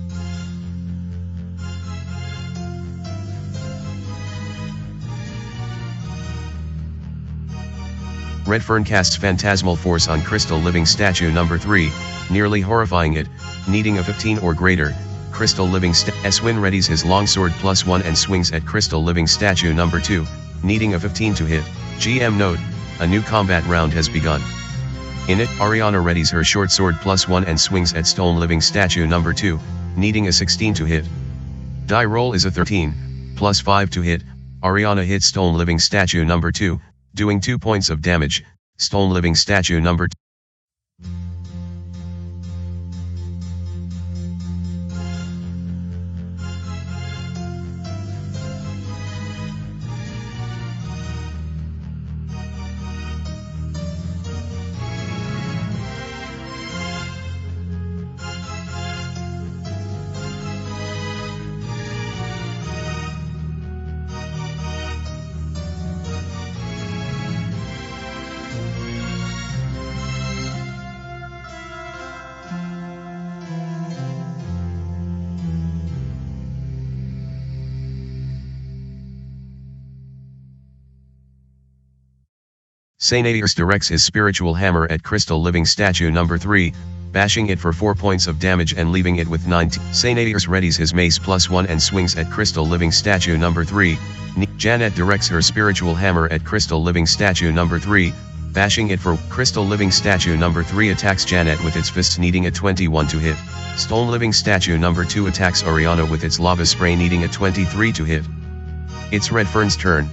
Redfern casts Phantasmal Force on crystal living statue number 3, nearly horrifying it, needing a 15 or greater. Crystal living Eswin readies his longsword +1 and swings at crystal living statue number 2, needing a 15 to hit. GM note, a new combat round has begun. In it, Ariana readies her short sword +1 and swings at stone living statue number 2, needing a 16 to hit. Die roll is a 13, +5 to hit. Ariana hits stone living statue number 2, doing 2 points of damage. Stone living statue number 2. Sainators directs his spiritual hammer at crystal living statue number 3, bashing it for 4 points of damage and leaving it with 19. Sainators readies his mace +1 and swings at crystal living statue number 3. Janet directs her spiritual hammer at crystal living statue number 3, bashing it for... Crystal living statue number 3 attacks Janet with its fist, needing a 21 to hit. Stone living statue number 2 attacks Ariana with its lava spray, needing a 23 to hit. It's Redfern's turn.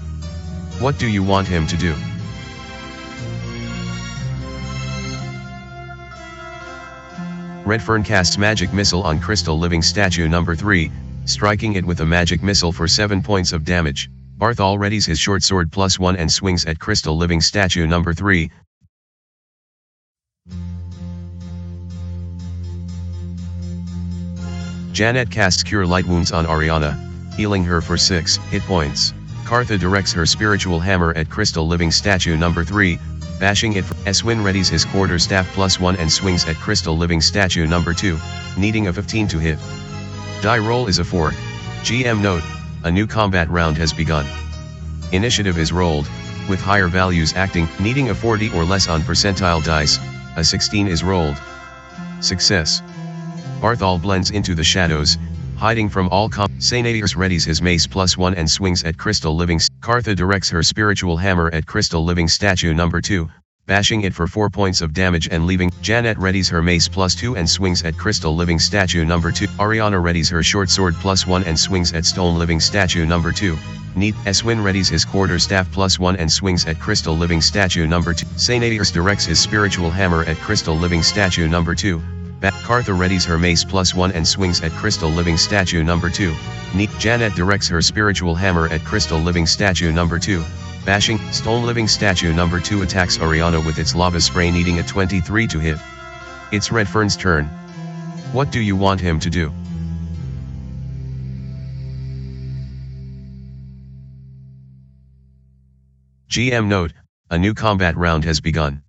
What do you want him to do? Redfern casts magic missile on crystal living statue number 3, striking it with a magic missile for 7 points of damage. Barthol readies his short sword +1 and swings at crystal living statue number 3. Janet casts Cure Light Wounds on Ariana, healing her for 6 hit points. Kartha directs her spiritual hammer at crystal living statue number 3, bashing it. Eswin readies his quarterstaff +1 and swings at crystal living statue number 2, needing a 15 to hit. Die roll is a 4. GM note, a new combat round has begun. Initiative is rolled, with higher values acting, needing a 40 or less on percentile dice, a 16 is rolled. Success. Barthol blends into the shadows, hiding from all Sainadius readies his mace +1 and swings at crystal living. Kartha directs her spiritual hammer at crystal living statue number 2, bashing it for 4 points of damage and leaving. Janet readies her mace +2 and swings at crystal living statue number 2. Ariana readies her short sword +1 and swings at stone living statue number 2. Eswin readies his quarterstaff +1 and swings at crystal living statue number 2. Sainadius directs his spiritual hammer at crystal living statue number 2. Kartha readies her mace +1 and swings at crystal living statue number 2. Janet directs her spiritual hammer at crystal living statue number 2. Bashing. Stone living statue number 2 attacks Ariana with its lava spray, needing a 23 to hit. It's Redfern's turn. What do you want him to do? GM note, a new combat round has begun.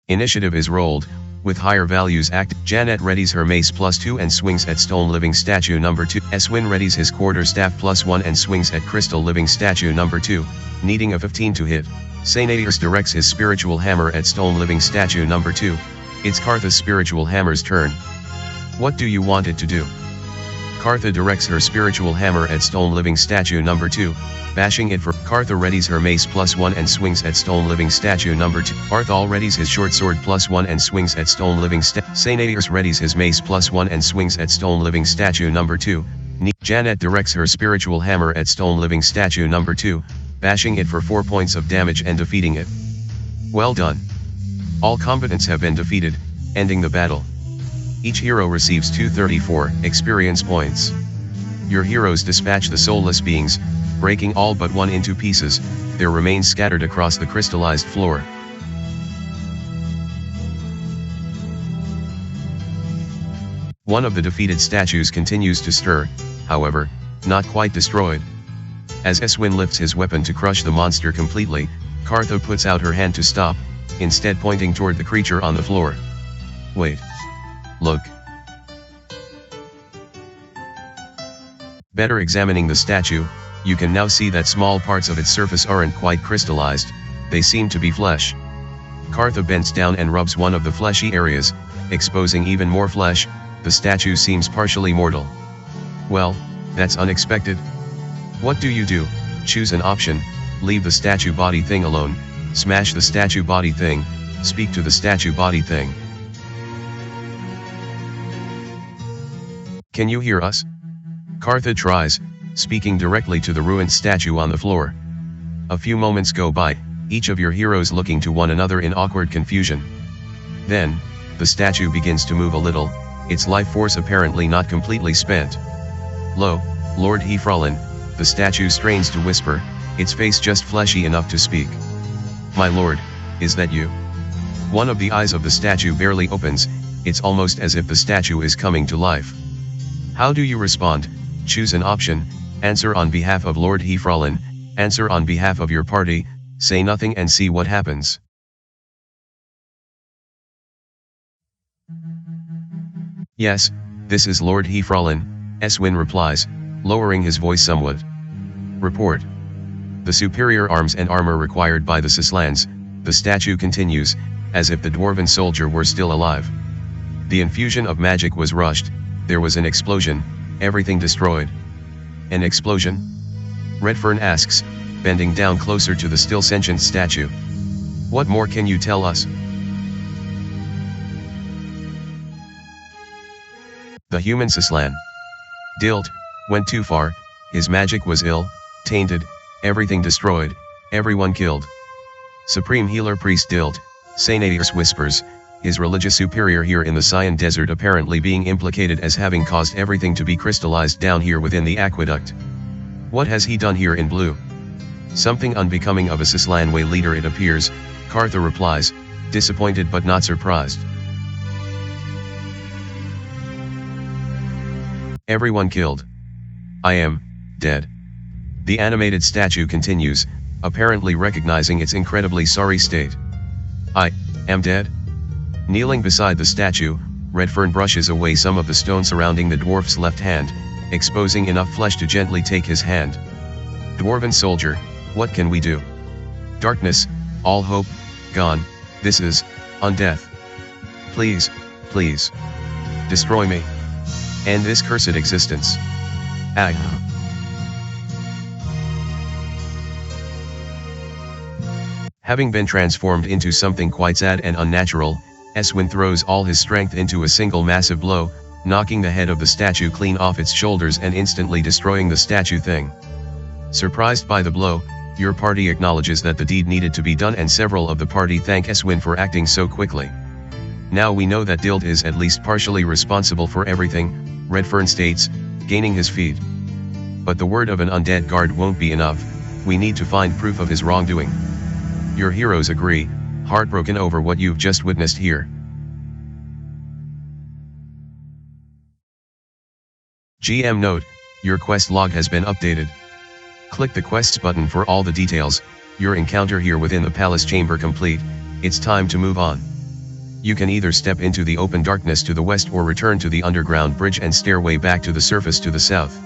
Initiative is rolled, with higher values active. Janet readies her mace +2 and swings at stone living statue number 2. Eswin readies his quarterstaff +1 and swings at crystal living statue number 2, needing a 15 to hit. Sainadius directs his spiritual hammer at stone living statue number 2. It's Kartha's spiritual hammer's turn. What do you want it to do? Kartha directs her spiritual hammer at stone living statue number 2, bashing it for. Kartha readies her mace +1 and swings at stone living statue number 2. Barthol readies his short sword +1 and swings at stone living Sainadius readies his mace +1 and swings at stone living statue number 2. Janet directs her spiritual hammer at stone living statue number 2, bashing it for 4 points of damage and defeating it. Well done. All combatants have been defeated, ending the battle. Each hero receives 234 experience points. Your heroes dispatch the soulless beings, breaking all but one into pieces, their remains scattered across the crystallized floor. One of the defeated statues continues to stir, however, not quite destroyed. As Eswin lifts his weapon to crush the monster completely, Kartha puts out her hand to stop, instead pointing toward the creature on the floor. Wait. Look. Better examining the statue, you can now see that small parts of its surface aren't quite crystallized, they seem to be flesh. Kartha bends down and rubs one of the fleshy areas, exposing even more flesh. The statue seems partially mortal. Well, that's unexpected. What do? Choose an option: leave the statue body thing alone, smash the statue body thing, speak to the statue body thing. Can you hear us? Kartha tries, speaking directly to the ruined statue on the floor. A few moments go by, each of your heroes looking to one another in awkward confusion. Then, the statue begins to move a little, its life force apparently not completely spent. Lo, Lord Hefralin, the statue strains to whisper, its face just fleshy enough to speak. My lord, is that you? One of the eyes of the statue barely opens, it's almost as if the statue is coming to life. How do you respond? Choose an option: answer on behalf of Lord Hefralin, answer on behalf of your party, say nothing and see what happens. Yes, this is Lord Hefralin, Eswin replies, lowering his voice somewhat. Report. The superior arms and armor required by the Sislans, the statue continues, as if the dwarven soldier were still alive. The infusion of magic was rushed, there was an explosion, everything destroyed. An explosion? Redfern asks, bending down closer to the still sentient statue. What more can you tell us? The human Sislan. Dilt went too far, his magic was ill, tainted, everything destroyed, everyone killed. Supreme Healer Priest Dilt, Sainadius whispers, his religious superior here in the Cyan Desert apparently being implicated as having caused everything to be crystallized down here within the aqueduct. What has he done here in blue? Something unbecoming of a Sislanway leader it appears, Kartha replies, disappointed but not surprised. Everyone killed. I am dead. The animated statue continues, apparently recognizing its incredibly sorry state. I am dead? Kneeling beside the statue, Redfern brushes away some of the stone surrounding the dwarf's left hand, exposing enough flesh to gently take his hand. Dwarven soldier, what can we do? Darkness, all hope, gone, this is, undeath. Please, please. Destroy me. End this cursed existence. Ag. Having been transformed into something quite sad and unnatural, Eswin throws all his strength into a single massive blow, knocking the head of the statue clean off its shoulders and instantly destroying the statue thing. Surprised by the blow, your party acknowledges that the deed needed to be done and several of the party thank Eswin for acting so quickly. Now we know that Dild is at least partially responsible for everything, Redfern states, gaining his feet. But the word of an undead guard won't be enough, we need to find proof of his wrongdoing. Your heroes agree, heartbroken over what you've just witnessed here. GM note, your quest log has been updated. Click the quests button for all the details, your encounter here within the palace chamber complete, it's time to move on. You can either step into the open darkness to the west or return to the underground bridge and stairway back to the surface to the south.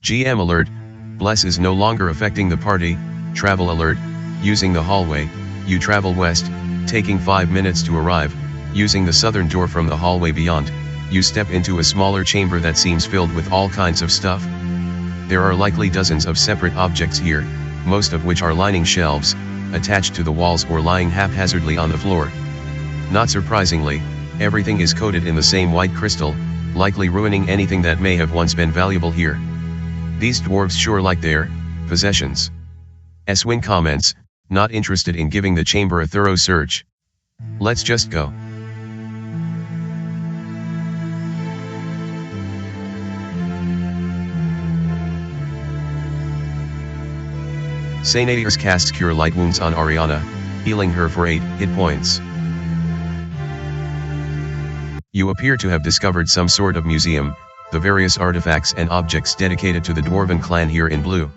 GM alert, Bless is no longer affecting the party, travel alert, using the hallway, you travel west, taking 5 minutes to arrive, using the southern door from the hallway beyond, you step into a smaller chamber that seems filled with all kinds of stuff. There are likely dozens of separate objects here, most of which are lining shelves, attached to the walls or lying haphazardly on the floor. Not surprisingly, everything is coated in the same white crystal, likely ruining anything that may have once been valuable here. These dwarves sure like their possessions. Eswin comments, not interested in giving the chamber a thorough search. Let's just go. Sainairs casts Cure Light Wounds on Ariana, healing her for 8 hit points. You appear to have discovered some sort of museum, the various artifacts and objects dedicated to the Dwarven clan here in blue.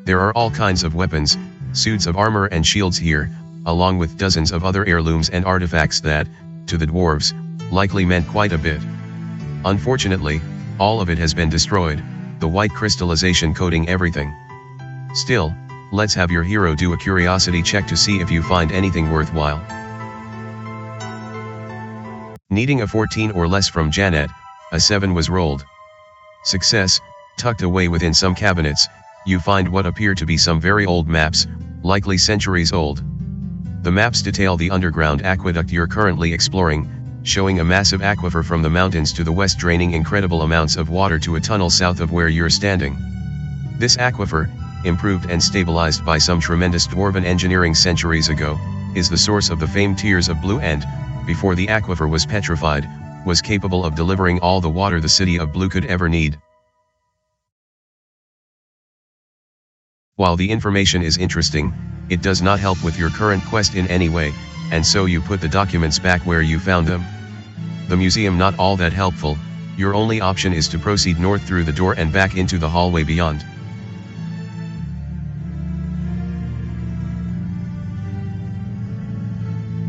There are all kinds of weapons, suits of armor and shields here, along with dozens of other heirlooms and artifacts that, to the dwarves, likely meant quite a bit. Unfortunately, all of it has been destroyed, the white crystallization coating everything. Still, let's have your hero do a curiosity check to see if you find anything worthwhile. Needing a 14 or less from Janet, a 7 was rolled. Success, tucked away within some cabinets, you find what appear to be some very old maps, likely centuries old. The maps detail the underground aqueduct you're currently exploring, showing a massive aquifer from the mountains to the west draining incredible amounts of water to a tunnel south of where you're standing. This aquifer, improved and stabilized by some tremendous dwarven engineering centuries ago, is the source of the famed Tears of Blue and, before the aquifer was petrified, was capable of delivering all the water the city of Blue could ever need. While the information is interesting, it does not help with your current quest in any way, and so you put the documents back where you found them. The museum not all that helpful, your only option is to proceed north through the door and back into the hallway beyond.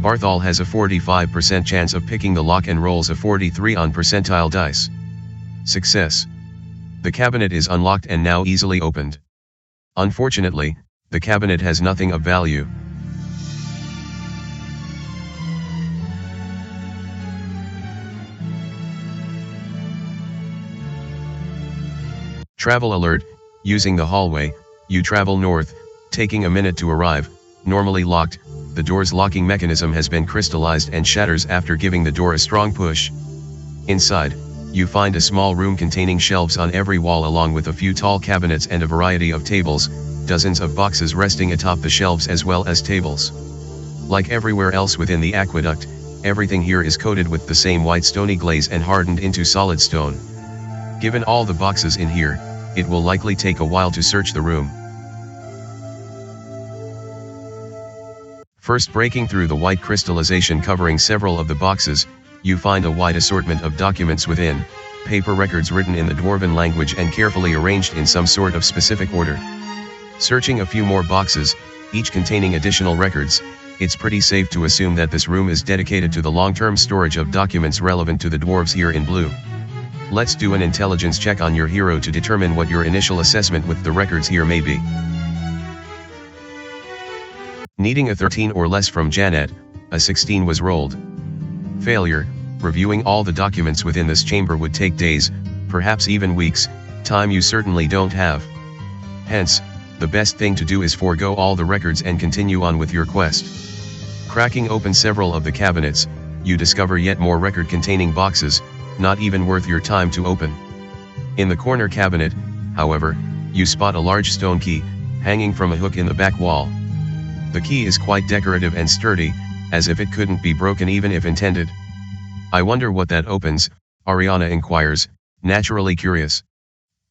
Barthol has a 45% chance of picking the lock and rolls a 43 on percentile dice. Success. The cabinet is unlocked and now easily opened. Unfortunately, the cabinet has nothing of value. Travel alert, using the hallway, you travel north, taking a minute to arrive, normally locked. The door's locking mechanism has been crystallized and shatters after giving the door a strong push. Inside, you find a small room containing shelves on every wall along with a few tall cabinets and a variety of tables, dozens of boxes resting atop the shelves as well as tables. Like everywhere else within the aqueduct, everything here is coated with the same white stony glaze and hardened into solid stone. Given all the boxes in here, it will likely take a while to search the room. First, breaking through the white crystallization covering several of the boxes, you find a wide assortment of documents within, paper records written in the dwarven language and carefully arranged in some sort of specific order. Searching a few more boxes, each containing additional records, it's pretty safe to assume that this room is dedicated to the long-term storage of documents relevant to the dwarves here in blue. Let's do an intelligence check on your hero to determine what your initial assessment with the records here may be. Needing a 13 or less from Janet, a 16 was rolled. Failure: reviewing all the documents within this chamber would take days, perhaps even weeks, time you certainly don't have. Hence, the best thing to do is forego all the records and continue on with your quest. Cracking open several of the cabinets, you discover yet more record-containing boxes, not even worth your time to open. In the corner cabinet, however, you spot a large stone key, hanging from a hook in the back wall. The key is quite decorative and sturdy, as if it couldn't be broken even if intended. "I wonder what that opens," Ariana inquires, naturally curious.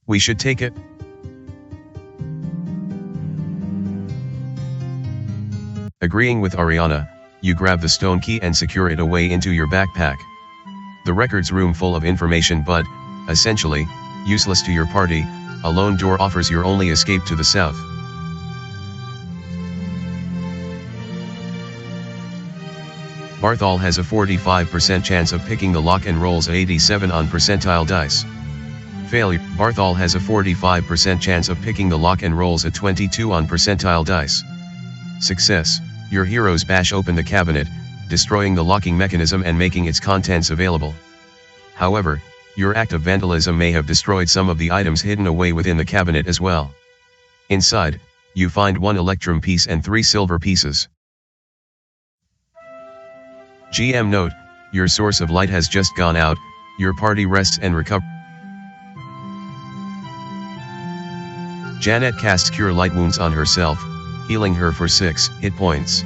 "We should take it?" Agreeing with Ariana, you grab the stone key and secure it away into your backpack. The records room full of information but, essentially, useless to your party. A lone door offers your only escape to the south. Barthol has a 45% chance of picking the lock and rolls a 87 on percentile dice. Failure: Barthol has a 45% chance of picking the lock and rolls a 22 on percentile dice. Success: your heroes bash open the cabinet, destroying the locking mechanism and making its contents available. However, your act of vandalism may have destroyed some of the items hidden away within the cabinet as well. Inside, you find 1 electrum piece and 3 silver pieces. GM note: your source of light has just gone out, your party rests and recovers. Janet casts Cure Light Wounds on herself, healing her for 6 hit points.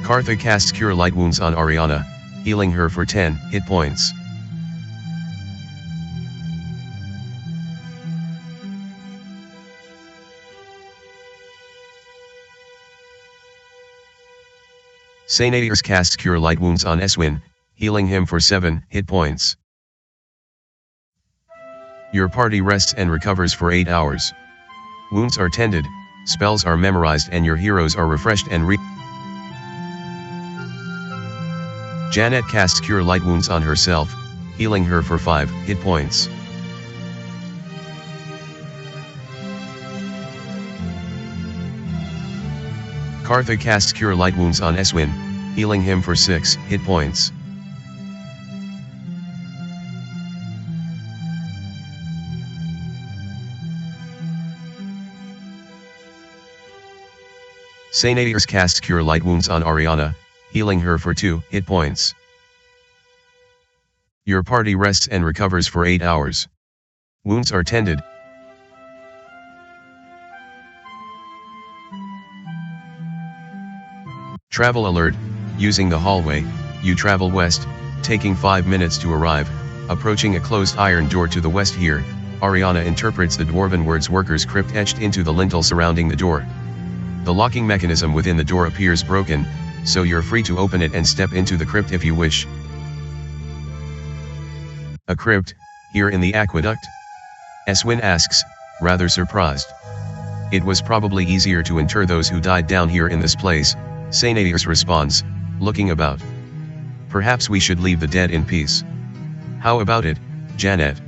Kartha casts Cure Light Wounds on Ariana, healing her for 10 hit points. Sainadius casts Cure Light Wounds on Eswin, healing him for 7 hit points. Your party rests and recovers for 8 hours. Wounds are tended, spells are memorized and your heroes are refreshed and Janet casts Cure Light Wounds on herself, healing her for 5 hit points. Kartha casts Cure Light Wounds on Eswin, healing him for 6 hit points. Sainadius casts Cure Light Wounds on Ariana, healing her for 2 hit points. Your party rests and recovers for 8 hours. Wounds are tended. Travel alert: using the hallway, you travel west, taking 5 minutes to arrive. Approaching a closed iron door to the west here, Ariana interprets the dwarven words "workers' crypt" etched into the lintel surrounding the door. The locking mechanism within the door appears broken, so you're free to open it and step into the crypt if you wish. "A crypt, here in the aqueduct?" Eswin asks, rather surprised. "It was probably easier to inter those who died down here in this place," Sainadius responds, looking about. "Perhaps we should leave the dead in peace." "How about it, Janet?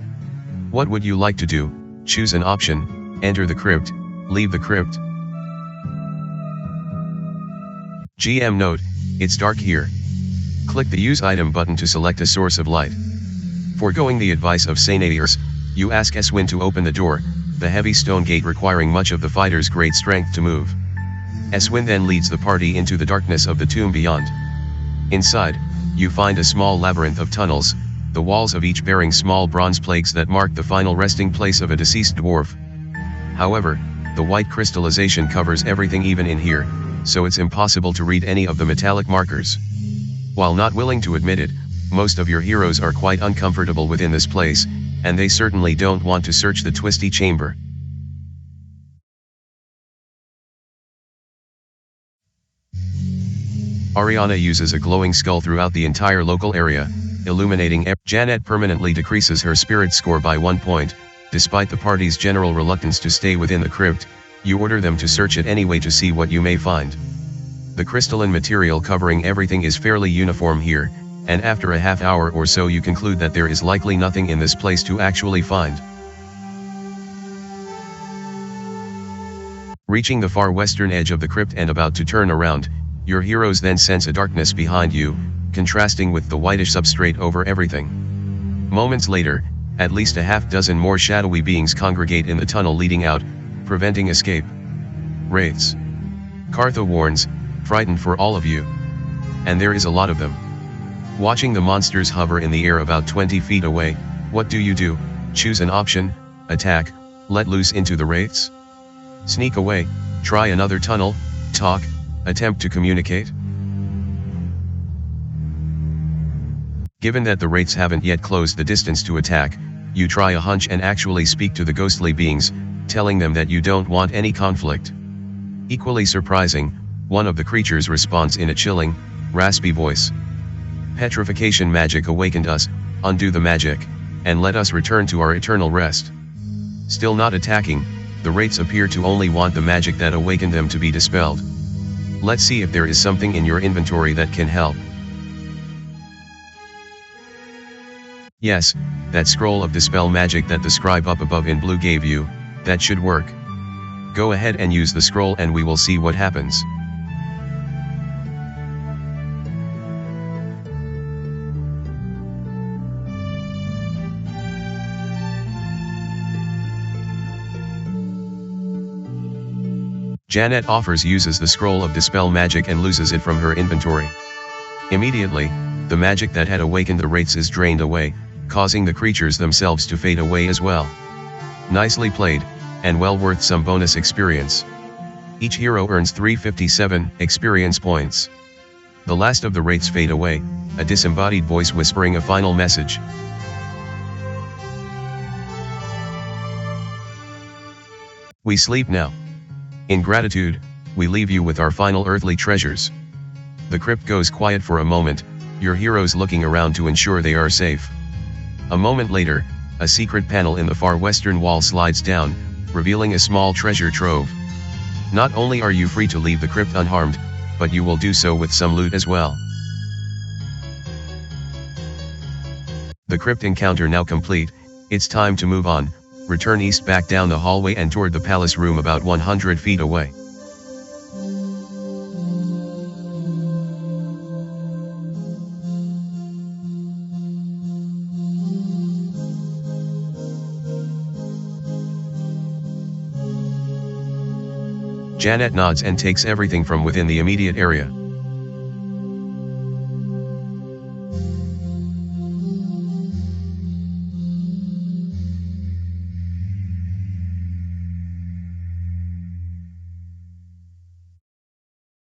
What would you like to do? Choose an option: enter the crypt, leave the crypt." GM note: it's dark here. Click the Use Item button to select a source of light. Foregoing the advice of Sainadiers, you ask Eswin to open the door, the heavy stone gate requiring much of the fighter's great strength to move. Eswin then leads the party into the darkness of the tomb beyond. Inside, you find a small labyrinth of tunnels, the walls of each bearing small bronze plaques that mark the final resting place of a deceased dwarf. However, the white crystallization covers everything even in here, so it's impossible to read any of the metallic markers. While not willing to admit it, most of your heroes are quite uncomfortable within this place, and they certainly don't want to search the twisty chamber. Ariana uses a glowing skull throughout the entire local area, illuminating Janet permanently decreases her spirit score by 1 point. Despite the party's general reluctance to stay within the crypt, you order them to search it anyway to see what you may find. The crystalline material covering everything is fairly uniform here, and after a half hour or so you conclude that there is likely nothing in this place to actually find. Reaching the far western edge of the crypt and about to turn around, your heroes then sense a darkness behind you, contrasting with the whitish substrate over everything. Moments later, at least a half dozen more shadowy beings congregate in the tunnel leading out, preventing escape. Wraiths. Kartha warns, frightened for all of you. And there is a lot of them. Watching the monsters hover in the air about 20 feet away, what do? Choose an option: attack, let loose into the wraiths? Sneak away, try another tunnel, talk, attempt to communicate? Given that the wraiths haven't yet closed the distance to attack, you try a hunch and actually speak to the ghostly beings, telling them that you don't want any conflict. Equally surprising, one of the creatures responds in a chilling, raspy voice. Petrification magic awakened us, undo the magic, and let us return to our eternal rest. Still not attacking, the wraiths appear to only want the magic that awakened them to be dispelled. Let's see if there is something in your inventory that can help. Yes, that scroll of dispel magic that the scribe up above in blue gave you, that should work. Go ahead and use the scroll and we will see what happens. Janet uses the scroll of dispel magic and loses it from her inventory. Immediately, the magic that had awakened the wraiths is drained away, causing the creatures themselves to fade away as well. Nicely played, and well worth some bonus experience. Each hero earns 357 experience points. The last of the wraiths fade away, a disembodied voice whispering a final message. We sleep now. In gratitude, we leave you with our final earthly treasures. The crypt goes quiet for a moment, your heroes looking around to ensure they are safe. A moment later, a secret panel in the far western wall slides down, revealing a small treasure trove. Not only are you free to leave the crypt unharmed, but you will do so with some loot as well. The crypt encounter now complete, it's time to move on. Return east back down the hallway and toward the palace room about 100 feet away. Janet nods and takes everything from within the immediate area.